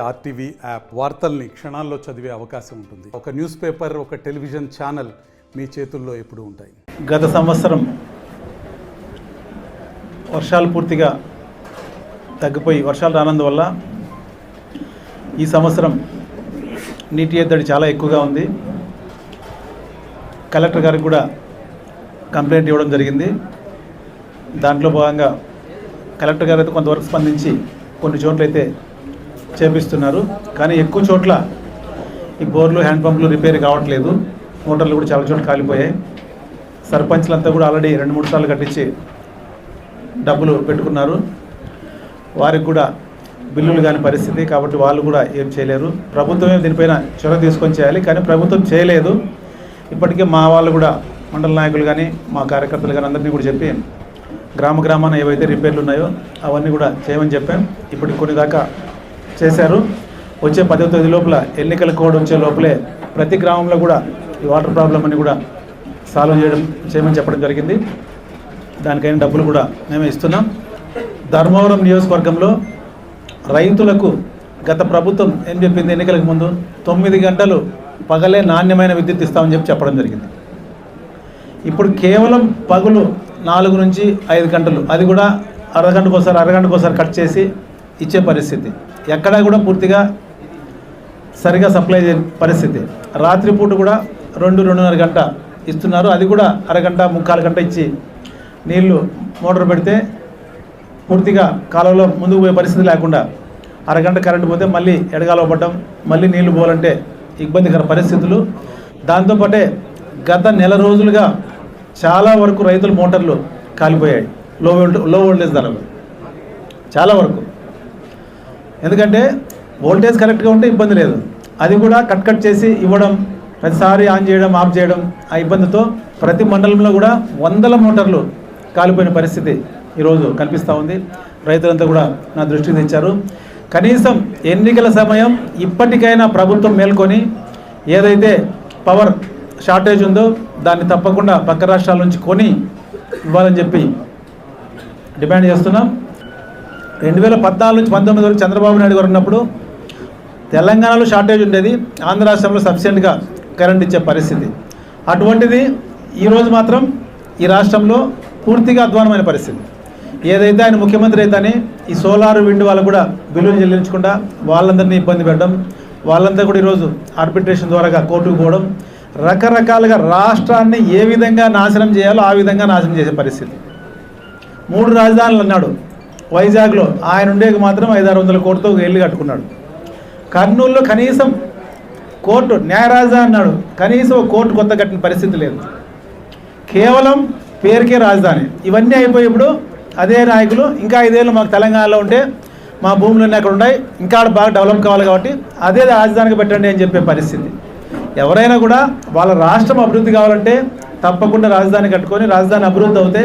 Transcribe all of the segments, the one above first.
RTV app వార్తల్ని క్షణాల్లో చదివే అవకాశం ఉంటుంది. ఒక న్యూస్ పేపర్, ఒక టెలివిజన్ ఛానల్ మీ చేతుల్లో ఎప్పుడూ ఉంటాయి. గత సంవత్సరం వర్షాలు పూర్తిగా తగ్గిపోయి వర్షాలు రానందువల్ల ఈ సంవత్సరం నీటి ఎద్దడి చాలా ఎక్కువగా ఉంది. కలెక్టర్ గారికి కూడా కంప్లైంట్ ఇవ్వడం జరిగింది. దాంట్లో భాగంగా కలెక్టర్ గారు అయితే కొంతవరకు స్పందించి కొన్ని చోట్లయితే చేపిస్తున్నారు. కానీ ఎక్కువ చోట్ల ఈ బోర్లు, హ్యాండ్ పంపులు రిపేర్ కావట్లేదు. మోటార్లు కూడా చాలా చోట్ల కాలిపోయాయి. సర్పంచ్లంతా కూడా ఆల్రెడీ 2-3 సార్లు కట్టించి డబ్బులు పెట్టుకున్నారు. వారికి కూడా బిల్లులు కాని పరిస్థితి, కాబట్టి వాళ్ళు కూడా ఏం చేయలేరు. ప్రభుత్వమే దీనిపైన చొరవ తీసుకొని చేయాలి, కానీ ప్రభుత్వం చేయలేదు. ఇప్పటికే మా వాళ్ళు కూడా మండల నాయకులు కానీ మా కార్యకర్తలు కానీ అందరినీ కూడా చెప్పి గ్రామాన ఏవైతే రిపేర్లు ఉన్నాయో అవన్నీ కూడా చేయమని చెప్పాం. ఇప్పటికి కొన్ని దాకా చేశారు. వచ్చే 10వ తేదీ లోపల ఎన్నికల కోడ్ వచ్చే లోపలే ప్రతి గ్రామంలో కూడా ఈ వాటర్ ప్రాబ్లం అని కూడా సాల్వ్ చేయమని చెప్పడం జరిగింది. దానికైనా డబ్బులు కూడా మేమే ఇస్తున్నాం. ధర్మవరం నియోజకవర్గంలో రైతులకు గత ప్రభుత్వం ఏం చెప్పింది, ఎన్నికలకు ముందు 9 గంటలు పగలే నాణ్యమైన విద్యుత్ ఇస్తామని చెప్పడం జరిగింది. ఇప్పుడు కేవలం పగలు 4 నుంచి 5 గంటలు, అది కూడా అరగంటకోసారి కట్ చేసి ఇచ్చే పరిస్థితి. ఎక్కడా కూడా పూర్తిగా సరిగా సప్లై చేయని పరిస్థితి. రాత్రిపూట కూడా 2-2.5 గంట ఇస్తున్నారు. అది కూడా అరగంట, 3/4 గంట ఇచ్చి నీళ్లు మోటార్ పెడితే పూర్తిగా కాలంలో ముందుకు పోయే పరిస్థితి లేకుండా అరగంట కరెంటు పోతే మళ్ళీ ఎడగాలో పడ్డం, మళ్ళీ నీళ్లు పోవాలంటే ఇబ్బందికర పరిస్థితులు. దాంతోపాటే గత నెల రోజులుగా చాలా వరకు రైతుల మోటార్లు కాలిపోయాయి. లో వోల్టేజ్ ధరలు చాలా వరకు. ఎందుకంటే వోల్టేజ్ కరెక్ట్గా ఉంటే ఇబ్బంది లేదు, అది కూడా కట్ చేసి ఇవ్వడం, ప్రతిసారి ఆన్ చేయడం, ఆఫ్ చేయడం, ఆ ఇబ్బందితో ప్రతి మండలంలో కూడా 100 మోటార్లు కాలిపోయిన పరిస్థితి ఈరోజు కనిపిస్తూ ఉంది. రైతులంతా కూడా నా దృష్టికి తెచ్చారు. కనీసం ఎన్నికల సమయం ఇప్పటికైనా ప్రభుత్వం మేల్కొని ఏదైతే పవర్ షార్టేజ్ ఉందో దాన్ని తప్పకుండా పక్క రాష్ట్రాల నుంచి కొని ఇవ్వాలని చెప్పి డిమాండ్ చేస్తున్నాం. 2014 నుంచి 19 వరకు చంద్రబాబు నాయుడు గారు ఉన్నప్పుడు తెలంగాణలో షార్టేజ్ ఉండేది, ఆంధ్ర రాష్ట్రంలో సఫిషియెంట్గా కరెంట్ ఇచ్చే పరిస్థితి. అటువంటిది ఈరోజు మాత్రం ఈ రాష్ట్రంలో పూర్తిగా అధ్వానమైన పరిస్థితి. ఏదైతే ఆయన ముఖ్యమంత్రి అయితేనే ఈ సోలార్, విండ్ వాళ్ళకు కూడా బిల్లులు చెల్లించకుండా వాళ్ళందరినీ ఇబ్బంది పెట్టడం, వాళ్ళంతా కూడా ఈరోజు ఆర్బిట్రేషన్ ద్వారా కోర్టుకు పోవడం, రకరకాలుగా రాష్ట్రాన్ని ఏ విధంగా నాశనం చేయాలో ఆ విధంగా నాశనం చేసే పరిస్థితి. 3 రాజధానులు అన్నాడు. వైజాగ్లో ఆయన ఉండేకి మాత్రం 500-600 కోట్లతో ఒక ఇల్లు కట్టుకున్నాడు. కర్నూలులో కనీసం కోర్టు, న్యాయ రాజధాని అన్నాడు, కనీసం ఒక కోర్టు కొత్త కట్టిన పరిస్థితి లేదు. కేవలం పేరుకే రాజధాని. ఇవన్నీ అయిపోయేప్పుడు అదే నాయకులు ఇంకా 5 ఏళ్ళు మాకు తెలంగాణలో ఉంటే మా భూములన్నీ అక్కడ ఉన్నాయి, ఇంకా బాగా డెవలప్ కావాలి కాబట్టి అదే రాజధానికి పెట్టండి అని చెప్పే పరిస్థితి. ఎవరైనా కూడా వాళ్ళ రాష్ట్రం అభివృద్ధి కావాలంటే తప్పకుండా రాజధాని కట్టుకొని, రాజధాని అభివృద్ధి అవుతే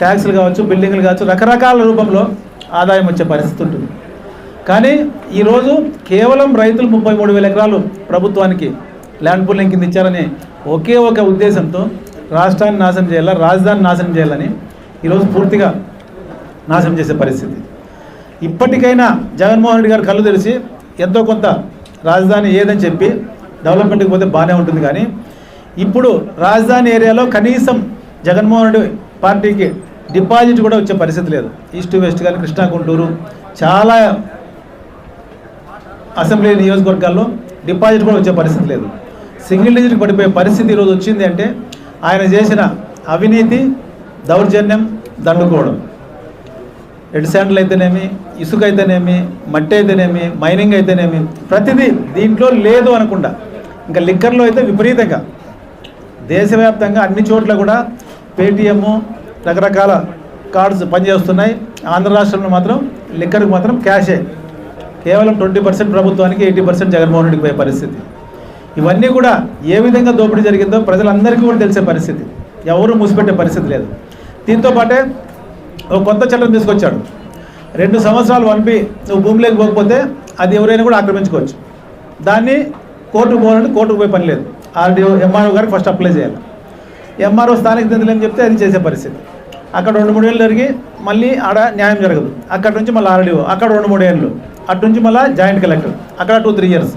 ట్యాక్సులు కావచ్చు, బిల్డింగ్లు కావచ్చు, రకరకాల రూపంలో ఆదాయం వచ్చే పరిస్థితి ఉంటుంది. కానీ ఈరోజు కేవలం రైతులు 33,000 ఎకరాలు ప్రభుత్వానికి ల్యాండ్ పూలింగ్ కింద ఇచ్చారని ఒకే ఒక ఉద్దేశంతో రాష్ట్రాన్ని నాశనం చేయాలా, రాజధాని నాశనం చేయాలని ఈరోజు పూర్తిగా నాశనం చేసే పరిస్థితి. ఇప్పటికైనా జగన్మోహన్ రెడ్డి గారు కళ్ళు తెరిచి ఎంతో కొంత రాజధాని ఏదని చెప్పి డెవలప్మెంట్కి పోతే బాగానే ఉంటుంది. కానీ ఇప్పుడు రాజధాని ఏరియాలో కనీసం జగన్మోహన్ రెడ్డి పార్టీకి డిపాజిట్ కూడా వచ్చే పరిస్థితి లేదు. ఈస్ట్ వెస్ట్ కానీ, కృష్ణా, గుంటూరు చాలా అసెంబ్లీ నియోజకవర్గాల్లో డిపాజిట్ కూడా వచ్చే పరిస్థితి లేదు. సింగిల్ డిజిట్కి పడిపోయే పరిస్థితి ఈరోజు వచ్చింది అంటే ఆయన చేసిన అవినీతి, దౌర్జన్యం, దండుకోవడం. రెడ్ శాండ్లు అయితేనేమి, ఇసుక అయితేనేమి, మట్టి అయితేనేమి, మైనింగ్ అయితేనేమి, ప్రతిదీ దీంట్లో లేదు అనకుండా. ఇంకా లిక్కర్లో అయితే విపరీతంగా దేశవ్యాప్తంగా అన్ని చోట్ల కూడా పేటీఎం, రకరకాల కార్డ్స్ పనిచేస్తున్నాయి. ఆంధ్ర రాష్ట్రంలో మాత్రం లిక్కర్కి మాత్రం క్యాషే. కేవలం 20% ప్రభుత్వానికి, 80% జగన్మోహన్ రెడ్డికి పోయే పరిస్థితి. ఇవన్నీ కూడా ఏ విధంగా దోపిడీ జరిగిందో ప్రజలందరికీ కూడా తెలిసే పరిస్థితి. ఎవరు మూసిపెట్టే పరిస్థితి లేదు. దీంతో పాటే ఒక కొత్త చట్టం తీసుకొచ్చాడు. 2 సంవత్సరాలు 1B నువ్వు భూమిలోకి పోకపోతే అది ఎవరైనా కూడా ఆక్రమించుకోవచ్చు. దాన్ని కోర్టుకు పోవాలంటే కోర్టుకు పోయే పని లేదు. ఆర్డీఓ, ఎంఆర్ఓ గారికి ఫస్ట్ అప్లై చేయాలి. ఎంఆర్ఓ స్థానిక నిధులు ఏం చెప్తే అది చేసే పరిస్థితి. అక్కడ 2-3 ఏళ్ళు జరిగి మళ్ళీ ఆడ న్యాయం జరగదు. అక్కడ నుంచి మళ్ళీ ఆర్డీఓ, అక్కడ 2-3 ఏళ్ళు, అటు నుంచి మళ్ళీ జాయింట్ కలెక్టర్, అక్కడ 2-3 ఇయర్స్,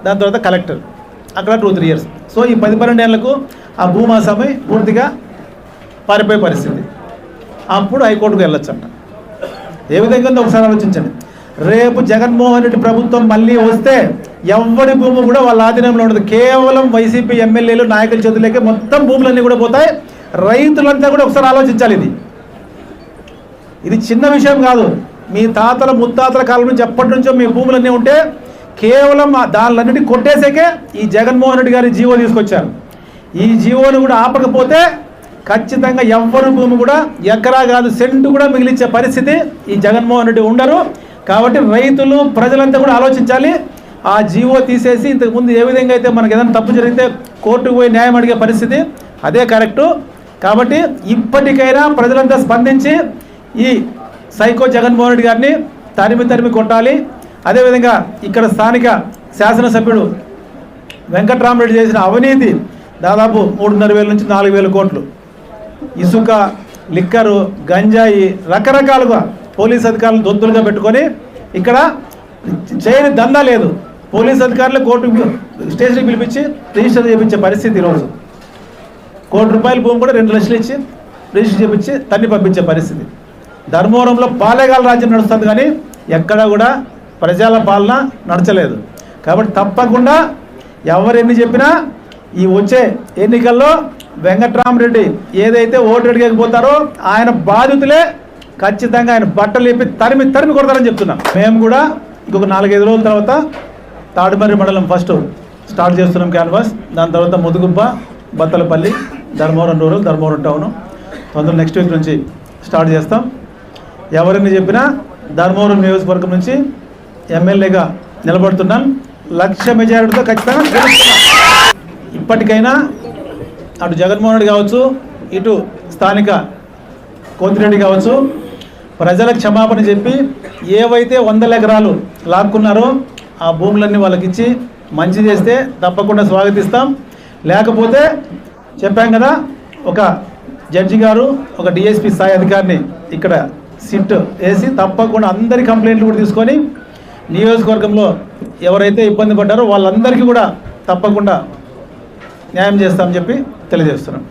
దాని తర్వాత కలెక్టర్, అక్కడ 2-3 ఇయర్స్. సో ఈ 10-12 ఏళ్లకు ఆ భూమాస్వామి పూర్తిగా పారిపోయే పరిస్థితి. అప్పుడు హైకోర్టుకు వెళ్ళొచ్చంట. ఏ విధంగా ఉందో ఒకసారి ఆలోచించండి. రేపు జగన్మోహన్ రెడ్డి ప్రభుత్వం మళ్ళీ వస్తే ఎవరి భూమి కూడా వాళ్ళ ఆధీనంలో ఉండదు. కేవలం వైసీపీ ఎమ్మెల్యేలు నాయకుల చేతులకే మొత్తం భూములన్నీ కూడా పోతాయి. రైతులంతా కూడా ఒకసారి ఆలోచించాలి. ఇది చిన్న విషయం కాదు. మీ తాతల ముత్తాతల కాలం నుంచి ఎప్పటి నుంచో మీ భూములన్నీ ఉంటే కేవలం దానిలన్నిటి కొట్టేసాకే ఈ జగన్మోహన్ రెడ్డి గారి జీవో తీసుకొచ్చారు. ఈ జీవోను కూడా ఆపకపోతే ఖచ్చితంగా ఎవరి భూమి కూడా ఎకరా కాదు సెంటు కూడా మిగిలించే పరిస్థితి ఈ జగన్మోహన్ రెడ్డి ఉండరు. కాబట్టి రైతులు ప్రజలంతా కూడా ఆలోచించాలి. ఆ జీవో తీసేసి ఇంతకుముందు ఏ విధంగా అయితే మనకు ఏదైనా తప్పు జరిగితే కోర్టుకు పోయి న్యాయం అడిగే పరిస్థితి అదే కరెక్టు. కాబట్టి ఇప్పటికైనా ప్రజలంతా స్పందించి ఈ సైకో జగన్మోహన్ రెడ్డి గారిని తరిమి కొట్టాలి. అదేవిధంగా ఇక్కడ స్థానిక శాసనసభ్యుడు వెంకట్రామరెడ్డి చేసిన అవినీతి దాదాపు 3,500 నుంచి 4,000 కోట్లు, ఇసుక, లిక్కరు, గంజాయి, రకరకాలుగా పోలీస్ అధికారులు దొంతులుగా పెట్టుకొని ఇక్కడ చేయని దందా లేదు. పోలీస్ అధికారులు కోర్టు స్టేషన్కి పిలిపించి రిజిస్టర్ చేయించే పరిస్థితి ఈరోజు. ₹1,00,000 భూమి కూడా 2 లక్షలు ఇచ్చి రిజిస్టర్ చేయించి తన్ని పంపించే పరిస్థితి. ధర్మవరంలో పాలేగాల రాజ్యం నడుస్తుంది, కానీ ఎక్కడా కూడా ప్రజల పాలన నడచలేదు. కాబట్టి తప్పకుండా ఎవరెన్ని చెప్పినా ఈ వచ్చే ఎన్నికల్లో వెంకట్రామరెడ్డి ఏదైతే ఓటు అడిగకపోతారో ఆయన బాధితులే ఖచ్చితంగా ఆయన బట్టలు చెప్పి తరిమి కొడతారని చెప్తున్నాం. మేము కూడా ఇంకొక 4-5 రోజుల తర్వాత తాడిమర్రి మండలం ఫస్ట్ స్టార్ట్ చేస్తున్నాం క్యాన్వాస్. దాని తర్వాత ముదుగుబ్బ, బత్తలపల్లి, ధర్మవరం రూరల్, ధర్మవరం టౌను తొందర నెక్స్ట్ వీక్ నుంచి స్టార్ట్ చేస్తాం. ఎవరిని చెప్పినా ధర్మవరం నియోజకవర్గం నుంచి ఎమ్మెల్యేగా నిలబడుతున్నాం. 1,00,000 మెజారిటీతో ఖచ్చితంగా గెలుస్తున్నాం. ఇప్పటికైనా అటు జగన్మోహన్ రెడ్డి కావచ్చు, ఇటు స్థానిక కోతిరెడ్డి కావచ్చు, ప్రజలకు క్షమాపణ చెప్పి ఏవైతే 100 ఎకరాలు లాక్కున్నారో ఆ భూములన్నీ వాళ్ళకి ఇచ్చి మంచి చేస్తే తప్పకుండా స్వాగతిస్తాం. లేకపోతే చెప్పాం కదా, ఒక జడ్జి గారు ఒక డిఎస్పీ స్థాయి అధికారిని ఇక్కడ సిట్ వేసి తప్పకుండా అందరి కంప్లైంట్లు కూడా తీసుకొని నియోజకవర్గంలో ఎవరైతే ఇబ్బంది పడ్డారో వాళ్ళందరికీ కూడా తప్పకుండా న్యాయం చేస్తామని చెప్పి తెలియజేస్తున్నాం.